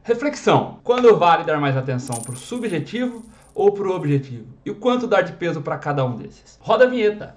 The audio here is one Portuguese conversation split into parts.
Reflexão: quando vale dar mais atenção para o subjetivo ou para o objetivo? E o quanto dar de peso para cada um desses? Roda a vinheta!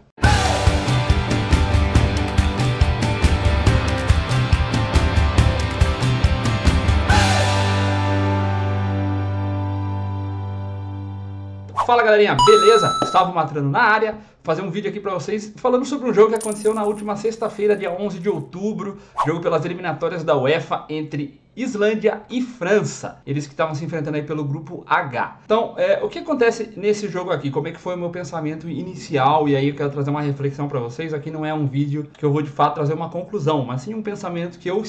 Fala galerinha, beleza? Gustavo Matrano na área, fazer um vídeo aqui pra vocês falando sobre um jogo que aconteceu na última sexta-feira, dia 11 de outubro, jogo pelas eliminatórias da UEFA entre Islândia e França, eles que estavam se enfrentando aí pelo grupo H. Então, o que acontece nesse jogo aqui? Como é que foi o meu pensamento inicial? E aí eu quero trazer uma reflexão pra vocês. Aqui não é um vídeo que eu vou de fato trazer uma conclusão, mas sim um pensamento que eu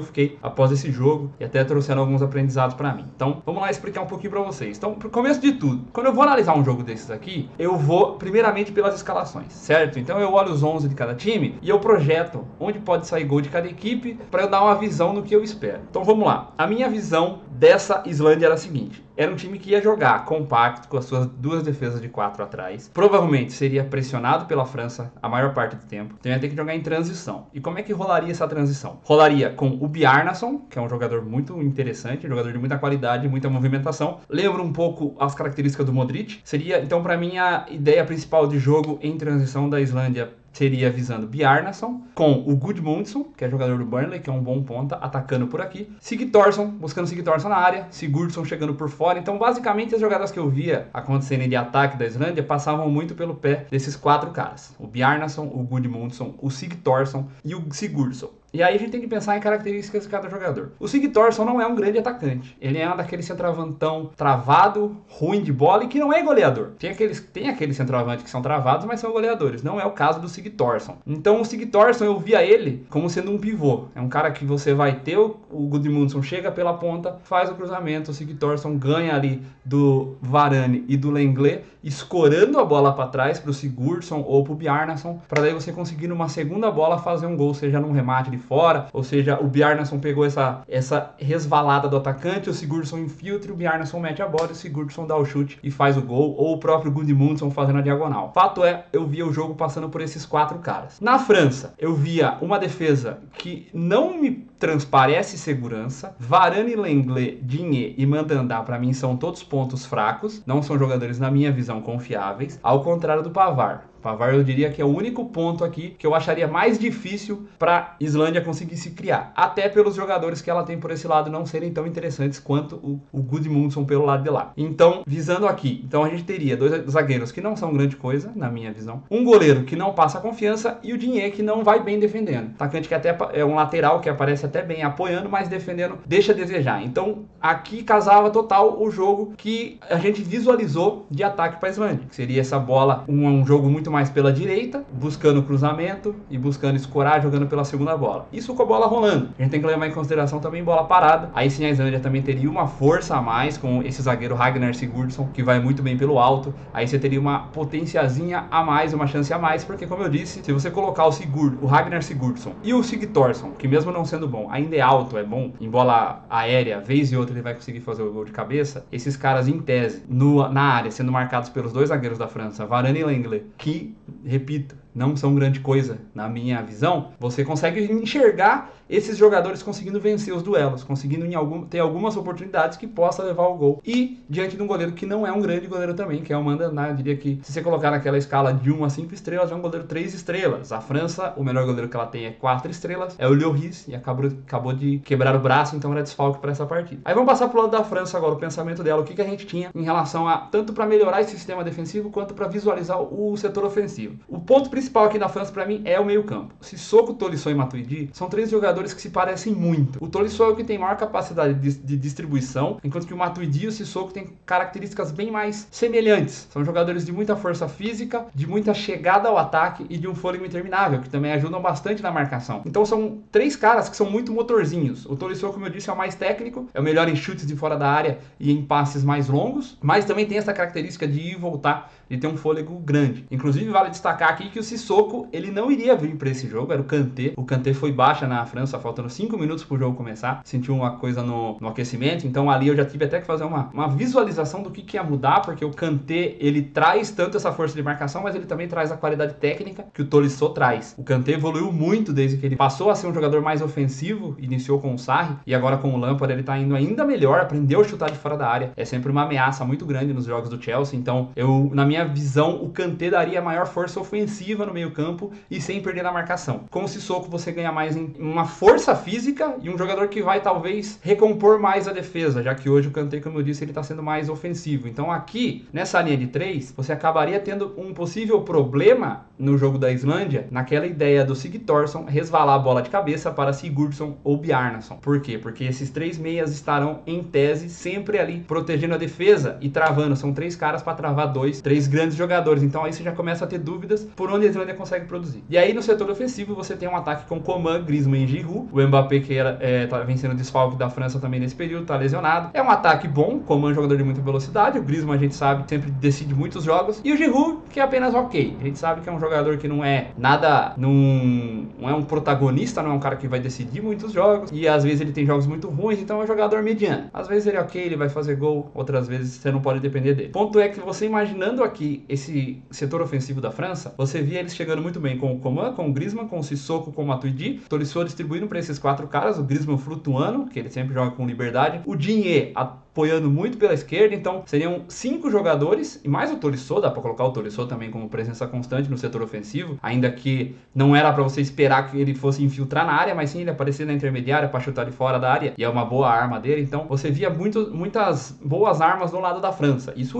fiquei após esse jogo e até trouxeram alguns aprendizados pra mim. Então, vamos lá explicar um pouquinho pra vocês. Então, pro começo de tudo, quando eu vou analisar um jogo desses aqui, eu vou primeiramente pelas escalações, certo? Então eu olho os 11 de cada time e eu projeto onde pode sair gol de cada equipe pra eu dar uma visão do que eu espero. Então vamos lá, a minha visão dessa Islândia era a seguinte: era um time que ia jogar compacto, com as suas duas defesas de 4 atrás, provavelmente seria pressionado pela França a maior parte do tempo, então ia ter que jogar em transição. E como é que rolaria essa transição? Rolaria com o Bjarnason, que é um jogador muito interessante, um jogador de muita qualidade, muita movimentação, lembra um pouco as características do Modric. Seria, então, para mim, a ideia principal de jogo em transição da Islândia seria visando Bjarnason, com o Gudmundsson, que é jogador do Burnley, que é um bom ponta, atacando por aqui. Sigurdsson, buscando Sigurdsson na área, Sigurdsson chegando por fora. Então, basicamente, as jogadas que eu via acontecendo de ataque da Islândia passavam muito pelo pé desses 4 caras: o Bjarnason, o Gudmundsson, o Sigurdsson e o Sigurdsson. E aí a gente tem que pensar em características de cada jogador. O Sigurdsson não é um grande atacante. Ele é um daquele centroavantão travado, ruim de bola e que não é goleador. Tem aqueles centroavantes que são travados, mas são goleadores. Não é o caso do Sigurdsson. Então o Sigurdsson, eu via ele como sendo um pivô. É um cara que você vai ter, o Gudmundsson chega pela ponta, faz o cruzamento, o Sigurdsson ganha ali do Varane e do Lenglet, escorando a bola para trás para o Sigurdsson ou para o Bjarnason, para daí você conseguir numa segunda bola fazer um gol, seja num remate de fora, ou seja, o Bjarnason pegou essa resvalada do atacante, o Sigurdsson infiltra, o Bjarnason mete a bola, o Sigurdsson dá o chute e faz o gol, ou o próprio Gudmundsson fazendo a diagonal. Fato é, eu via o jogo passando por esses 4 caras. Na França, eu via uma defesa que não me transparece segurança. Varane, Lenglet, Digne e Mandanda, para mim, são todos pontos fracos, não são jogadores, na minha visão, confiáveis, ao contrário do Pavard. Pavard, eu diria que é o único ponto aqui que eu acharia mais difícil para Islândia conseguir se criar. Até pelos jogadores que ela tem por esse lado não serem tão interessantes quanto o Gudmundsson pelo lado de lá. Então, visando aqui, então a gente teria 2 zagueiros que não são grande coisa, na minha visão. Um goleiro que não passa confiança e o Digne que não vai bem defendendo. Atacante que até é um lateral que aparece até bem apoiando, mas defendendo deixa a desejar. Então, aqui casava total o jogo que a gente visualizou de ataque para a Islândia. Seria essa bola, um jogo muito mais pela direita, buscando cruzamento e buscando escorar, jogando pela segunda bola. Isso com a bola rolando. A gente tem que levar em consideração também bola parada. Aí sim a Islândia também teria uma força a mais com esse zagueiro Ragnar Sigurdsson, que vai muito bem pelo alto. Aí você teria uma potenciazinha a mais, uma chance a mais, porque como eu disse, se você colocar o Ragnar Sigurdsson e o Sigurdsson, que mesmo não sendo bom, ainda é alto, é bom em bola aérea, vez e outra ele vai conseguir fazer o gol de cabeça, esses caras em tese, na área, sendo marcados pelos 2 zagueiros da França, Varane e Lenglet, que, repito, não são grande coisa na minha visão, você consegue enxergar esses jogadores conseguindo vencer os duelos, conseguindo ter algumas oportunidades que possa levar ao gol. E diante de um goleiro que não é um grande goleiro também, que é o Mandanda, eu diria que se você colocar naquela escala de 1 a 5 estrelas, é um goleiro 3 estrelas. A França, o melhor goleiro que ela tem é 4 estrelas, é o Lloris, e acabou de quebrar o braço, então era desfalque para essa partida. Aí vamos passar pro lado da França agora, o pensamento dela, o que a gente tinha em relação a, tanto para melhorar esse sistema defensivo, quanto para visualizar o setor ofensivo. O ponto principal aqui na França para mim é o meio campo. Sissoko, Tolisso e Matuidi são 3 jogadores que se parecem muito. O Tolisso é o que tem maior capacidade de distribuição, enquanto que o Matuidi e o Sissoko têm características bem mais semelhantes. São jogadores de muita força física, de muita chegada ao ataque e de um fôlego interminável, que também ajudam bastante na marcação. Então são 3 caras que são muito motorzinhos. O Tolisso, como eu disse, é o mais técnico, é o melhor em chutes de fora da área e em passes mais longos, mas também tem essa característica de ir e voltar, de ter um fôlego grande. Inclusive vale destacar aqui que o Sissoko, ele não iria vir para esse jogo, era o Kanté. O Kanté foi baixa na França, faltando 5 minutos pro jogo começar. Sentiu uma coisa no aquecimento, então ali eu já tive até que fazer uma visualização do que ia mudar, porque o Kanté, ele traz tanto essa força de marcação, mas ele também traz a qualidade técnica que o Tolisso traz. O Kanté evoluiu muito desde que ele passou a ser um jogador mais ofensivo, iniciou com o Sarri, e agora com o Lampard ele tá indo ainda melhor, aprendeu a chutar de fora da área. É sempre uma ameaça muito grande nos jogos do Chelsea, então na minha visão, o Kanté daria maior força ofensiva no meio campo e sem perder na marcação. Com o Sissoko você ganha mais em uma força física e um jogador que vai talvez recompor mais a defesa, já que hoje o Kanté, como eu disse, ele tá sendo mais ofensivo. Então aqui, nessa linha de 3, você acabaria tendo um possível problema no jogo da Islândia, naquela ideia do Sigthorsson resvalar a bola de cabeça para Sigurdsson ou Bjarnason. Por quê? Porque esses 3 meias estarão, em tese, sempre ali protegendo a defesa e travando. São 3 caras para travar 3 grandes jogadores. Então aí você já começa a ter dúvidas por onde a Islândia consegue produzir. E aí no setor ofensivo você tem um ataque com Coman, Griezmann e Giroud. O Mbappé, que tá vencendo o desfalque da França também nesse período, tá lesionado. É um ataque bom, Coman jogador de muita velocidade, o Griezmann a gente sabe, sempre decide muitos jogos. E o Giroud, que é apenas ok. A gente sabe que é um jogador que não é nada, não é um protagonista, não é um cara que vai decidir muitos jogos. E às vezes ele tem jogos muito ruins, então é um jogador mediano. Às vezes ele é ok, ele vai fazer gol, outras vezes você não pode depender dele. Ponto é que você imaginando aqui esse setor ofensivo da França, você via eles chegando muito bem com o Coman, com o Griezmann, com o Sissoko, com o Matuidi, Tolisso distribuindo para esses 4 caras, o Griezmann flutuando, que ele sempre joga com liberdade, o Digne apoiando muito pela esquerda, então seriam 5 jogadores, e mais o Tolisso, dá pra colocar o Tolisso também como presença constante no setor ofensivo, ainda que não era pra você esperar que ele fosse infiltrar na área, mas sim ele aparecer na intermediária pra chutar de fora da área, e é uma boa arma dele, então você via muitas boas armas do lado da França, isso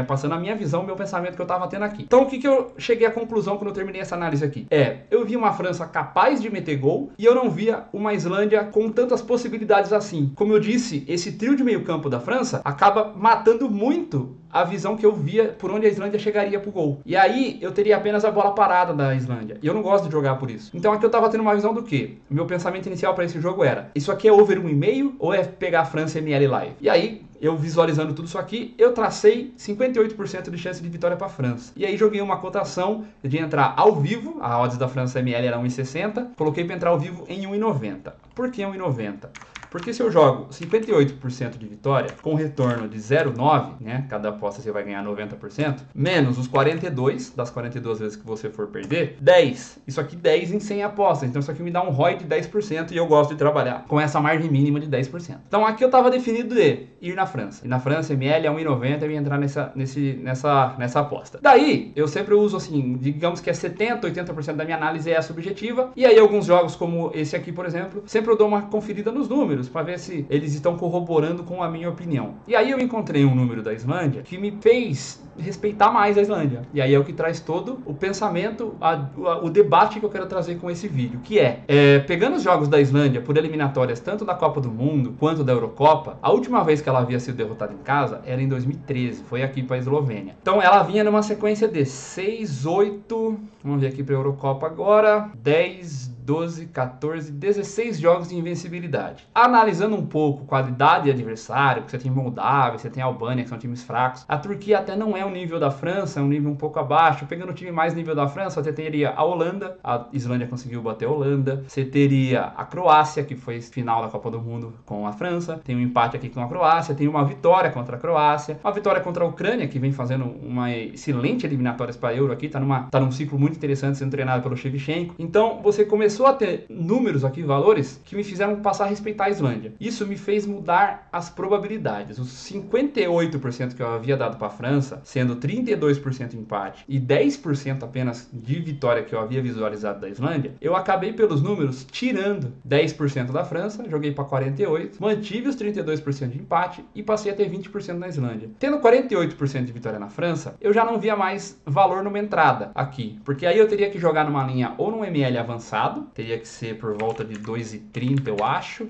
passando a minha visão, meu pensamento que eu tava tendo aqui. Então o que eu cheguei à conclusão quando eu terminei essa análise aqui? Eu vi uma França capaz de meter gol, e eu não via uma Islândia com tantas possibilidades assim. Como eu disse, esse trio de meio campo da França acaba matando muito a visão que eu via por onde a Islândia chegaria pro gol. E aí eu teria apenas a bola parada da Islândia. E eu não gosto de jogar por isso. Então aqui eu tava tendo uma visão do quê? Meu pensamento inicial para esse jogo era: isso aqui é over 1,5 ou é pegar a França ML live? E aí, eu visualizando tudo isso aqui, eu tracei 58% de chance de vitória para a França. E aí joguei uma cotação de entrar ao vivo, a odds da França ML era 1,60, coloquei para entrar ao vivo em 1,90. Por que 1,90? Porque se eu jogo 58% de vitória, com retorno de 0,9, né? Cada aposta você vai ganhar 90%, menos os 42, das 42 vezes que você for perder, 10. Isso aqui 10 em 100 apostas. Então isso aqui me dá um ROI de 10% e eu gosto de trabalhar com essa margem mínima de 10%. Então aqui eu tava definido de ir na França. E na França, ML é 1,90 e entrar nessa aposta. Daí, eu sempre uso assim, digamos que é 70%, 80% da minha análise é a subjetiva. E aí alguns jogos como esse aqui, por exemplo, sempre eu dou uma conferida nos números, para ver se eles estão corroborando com a minha opinião. E aí eu encontrei um número da Islândia que me fez respeitar mais a Islândia. E aí é o que traz todo o pensamento, o debate que eu quero trazer com esse vídeo, que pegando os jogos da Islândia por eliminatórias tanto da Copa do Mundo quanto da Eurocopa, a última vez que ela havia sido derrotada em casa era em 2013, foi aqui para a Eslovênia. Então ela vinha numa sequência de 6, 8, vamos ver aqui para a Eurocopa agora, 10, 12, 14, 16 jogos de invencibilidade. Analisando um pouco qualidade de adversário, que você tem Moldávia, você tem Albânia, que são times fracos, a Turquia até não é um nível da França, é um nível um pouco abaixo. Pegando o time mais nível da França, você teria a Holanda, a Islândia conseguiu bater a Holanda, você teria a Croácia, que foi final da Copa do Mundo com a França, tem um empate aqui com a Croácia, tem uma vitória contra a Croácia, uma vitória contra a Ucrânia, que vem fazendo uma excelente eliminatórias para a Euro aqui, tá num ciclo muito interessante sendo treinado pelo Shevchenko. Então você começou a ter números aqui, valores, que me fizeram passar a respeitar a Islândia. Isso me fez mudar as probabilidades. Os 58% que eu havia dado para a França, sendo 32% empate e 10% apenas de vitória que eu havia visualizado da Islândia, eu acabei pelos números tirando 10% da França, joguei para 48%, mantive os 32% de empate e passei a ter 20% na Islândia. Tendo 48% de vitória na França, eu já não via mais valor numa entrada aqui, porque aí eu teria que jogar numa linha ou num ML avançado, teria que ser por volta de 2,30, eu acho.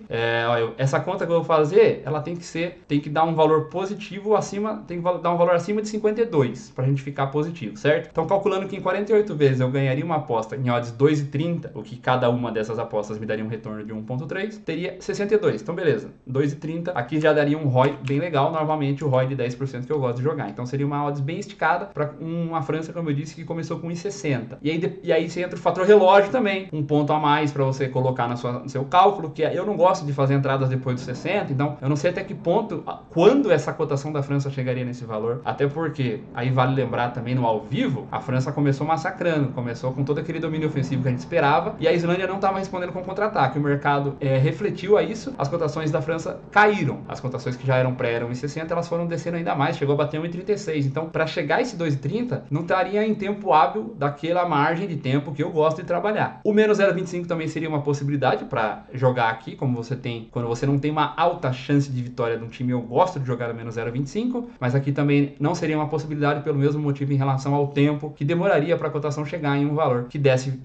Olha, essa conta que eu vou fazer, ela tem que dar um valor positivo acima, tem que dar um valor acima de 52 pra gente ficar positivo, certo? Então, calculando que em 48 vezes eu ganharia uma aposta em odds 2,30, o que cada uma dessas apostas me daria um retorno de 1,3, teria 62. Então, beleza, 2,30, aqui já daria um ROI bem legal, novamente o ROI de 10% que eu gosto de jogar. Então, seria uma odds bem esticada para uma França, como eu disse, que começou com 1,60. E aí você entra o fator relógio também, um ponto a mais para você colocar no seu cálculo, que eu não gosto de fazer entradas depois dos 60, então eu não sei até que ponto, quando essa cotação da França chegaria nesse valor, até porque, aí vale lembrar também no ao vivo, a França começou massacrando, começou com todo aquele domínio ofensivo que a gente esperava, e a Islândia não estava respondendo com contra-ataque. O mercado refletiu a isso, as cotações da França caíram, as cotações que já eram pré 1,60, elas foram descendo ainda mais, chegou a bater 1,36, então para chegar esse 2,30, não estaria em tempo hábil daquela margem de tempo que eu gosto de trabalhar. O menos 0,25 também seria uma possibilidade para jogar aqui, como você tem, quando você não tem uma alta chance de vitória de um time, eu gosto de jogar a menos 0,25, mas aqui também não seria uma possibilidade pelo mesmo motivo em relação ao tempo que demoraria para a cotação chegar em um valor que desse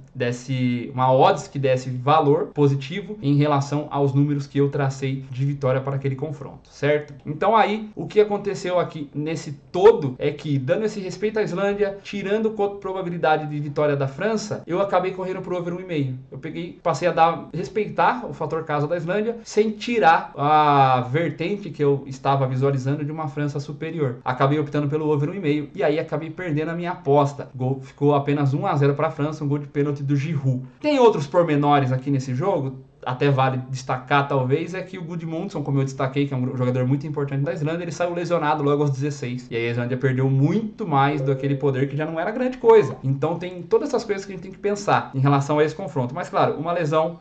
uma odds que desse valor positivo em relação aos números que eu tracei de vitória para aquele confronto, certo? Então aí, o que aconteceu aqui nesse todo é que, dando esse respeito à Islândia, tirando probabilidade de vitória da França, eu acabei correndo pro over 1,5. Eu passei a respeitar o fator casa da Islândia, sem tirar a vertente que eu estava visualizando de uma França superior. Acabei optando pelo over 1,5 e aí acabei perdendo a minha aposta. Ficou apenas 1-0 para a França, um gol de pênalti do Giroud. Tem outros pormenores aqui nesse jogo, até vale destacar talvez, é que o Gudmundsson, como eu destaquei, que é um jogador muito importante da Islândia, ele saiu lesionado logo aos 16, e aí a Islândia perdeu muito mais do aquele poder que já não era grande coisa. Então tem todas essas coisas que a gente tem que pensar em relação a esse confronto. Mas claro, uma lesão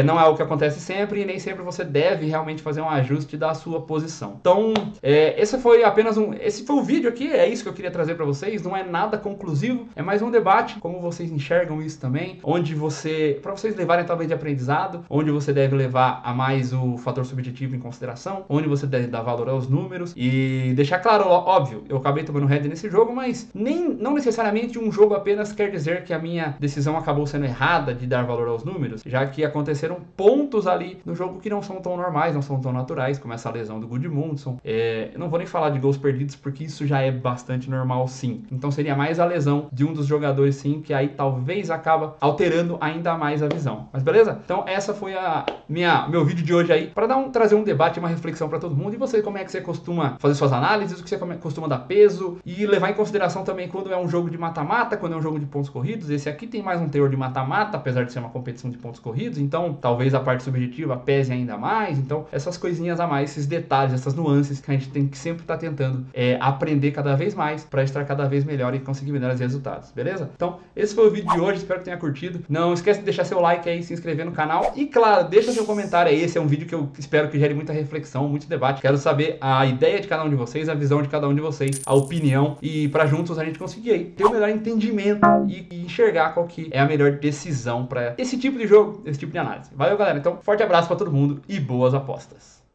não é o que acontece sempre, e nem sempre você deve realmente fazer um ajuste da sua posição. Então esse foi o vídeo aqui, é isso que eu queria trazer para vocês. Não é nada conclusivo, é mais um debate, como vocês enxergam isso também, para vocês levarem talvez de aprendizado, onde você deve levar a mais o fator subjetivo em consideração, onde você deve dar valor aos números e deixar claro, óbvio, eu acabei tomando head nesse jogo, mas não necessariamente um jogo apenas quer dizer que a minha decisão acabou sendo errada de dar valor aos números, já que aconteceram pontos ali no jogo que não são tão normais, não são tão naturais, como essa lesão do Gudmundsson. Eu não vou nem falar de gols perdidos, porque isso já é bastante normal, sim. Então seria mais a lesão de um dos jogadores, sim, que aí talvez acaba alterando ainda mais a visão. Mas beleza? Então essa foi meu vídeo de hoje aí, para trazer um debate, uma reflexão para todo mundo. E você, como é que você costuma fazer suas análises, o que você costuma dar peso, e levar em consideração também quando é um jogo de mata-mata, quando é um jogo de pontos corridos. Esse aqui tem mais um teor de mata-mata, apesar de ser uma competição de pontos corridos, então talvez a parte subjetiva pese ainda mais. Então essas coisinhas a mais, esses detalhes, essas nuances que a gente tem que sempre estar tentando aprender cada vez mais, para estar cada vez melhor e conseguir melhores resultados, beleza? Então esse foi o vídeo de hoje, espero que tenha curtido. Não esquece de deixar seu like aí, se inscrever no canal e claro, deixa seu comentário aí. Esse é um vídeo que eu espero que gere muita reflexão, muito debate. Quero saber a ideia de cada um de vocês, a visão de cada um de vocês, a opinião, e para juntos a gente conseguir aí ter o melhor entendimento e enxergar qual que é a melhor decisão para esse tipo de jogo, esse tipo de análise. Valeu, galera. Então, forte abraço para todo mundo e boas apostas.